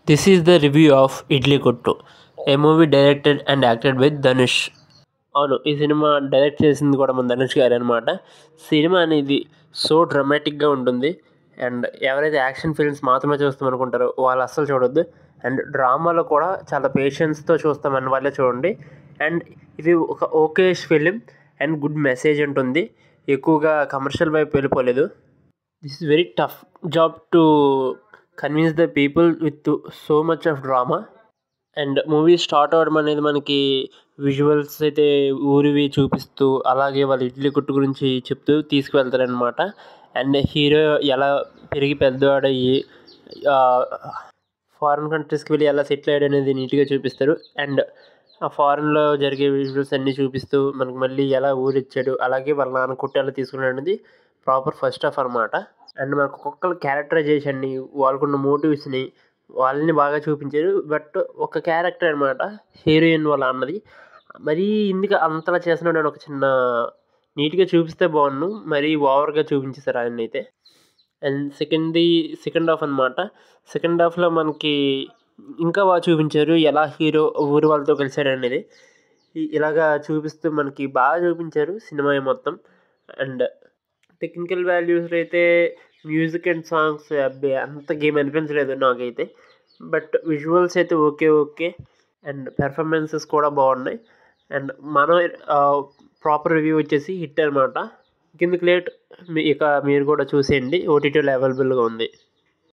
This is the review of Idli Kottu, a movie directed and acted with Dhanush. అవును, ఈ cinema direct చేసింది కూడా మన ధనుష్ గారు అనమాట. సినిమా అనేది సో డ్రమాటిక్గా ఉంటుంది. అండ్ ఎవరైతే యాక్షన్ ఫిల్మ్స్ మాత్రమే చూస్తాం అనుకుంటారో వాళ్ళు అస్సలు చూడొద్దు. అండ్ డ్రామాలో కూడా చాలా పేషెన్స్తో చూస్తామని వాళ్ళే చూడండి. అండ్ ఇది ఒక ఓకేష్ ఫిలిం అండ్ గుడ్ మెసేజ్ ఉంటుంది. ఎక్కువగా కమర్షియల్ వైపు వెళ్ళిపోలేదు. This is very tough job to convince the people with so much of drama. And movie start అవ్వడం అనేది మనకి విజువల్స్ అయితే ఊరివి చూపిస్తూ అలాగే వాళ్ళ ఇడ్లీ కొట్టు గురించి చెప్తూ తీసుకువెళ్తారనమాట. అండ్ హీరో ఎలా పెరిగి పెద్దవాడయ్యి ఫారిన్ కంట్రీస్కి వెళ్ళి ఎలా సెటిల్ అయ్యాడు అనేది నీట్గా చూపిస్తారు. అండ్ ఆ ఫారిన్లో జరిగే విజువల్స్ అన్నీ చూపిస్తూ మనకు మళ్ళీ ఎలా ఊరిచ్చాడు అలాగే వాళ్ళ నాన్న కొట్టు ఎలా తీసుకున్నాడు అనేది ప్రాపర్ ఫస్ట్ హాఫ్ అనమాట. అండ్ మనకు ఒక్కొక్కరు క్యారెక్టరైజేషన్ని వాళ్ళకున్న మోటివ్స్ని వాళ్ళని బాగా చూపించారు. బట్ ఒక క్యారెక్టర్ అనమాట హీరోయిన్ వాళ్ళ అన్నది మరీ ఇందుకు అంతలా చేస్తున్నాడు అని ఒక చిన్న నీట్గా చూపిస్తే బాగుండు, మరీ ఓవర్గా చూపించేశారు ఆయన అయితే. అండ్ సెకండ్ హాఫ్ అనమాట. సెకండ్ హాఫ్లో మనకి ఇంకా బాగా చూపించారు ఎలా హీరో ఊరి వాళ్ళతో కలిసాడు అనేది. ఇలాగా చూపిస్తూ మనకి బాగా చూపించారు సినిమా మొత్తం. అండ్ టెక్నికల్ వాల్యూస్లో అయితే మ్యూజిక్ అండ్ సాంగ్స్ అబ్బే అంత గేమ్ అనిపించలేదు నాకైతే. బట్ విజువల్స్ అయితే ఓకే. అండ్ పెర్ఫార్మెన్సెస్ కూడా బాగున్నాయి. అండ్ మనం ప్రాపర్ రివ్యూ వచ్చేసి హిట్ అనమాట. కిందకి లేట్ ఇక మీరు కూడా చూసేయండి, ఓటీటీలో అవైలబుల్గా ఉంది.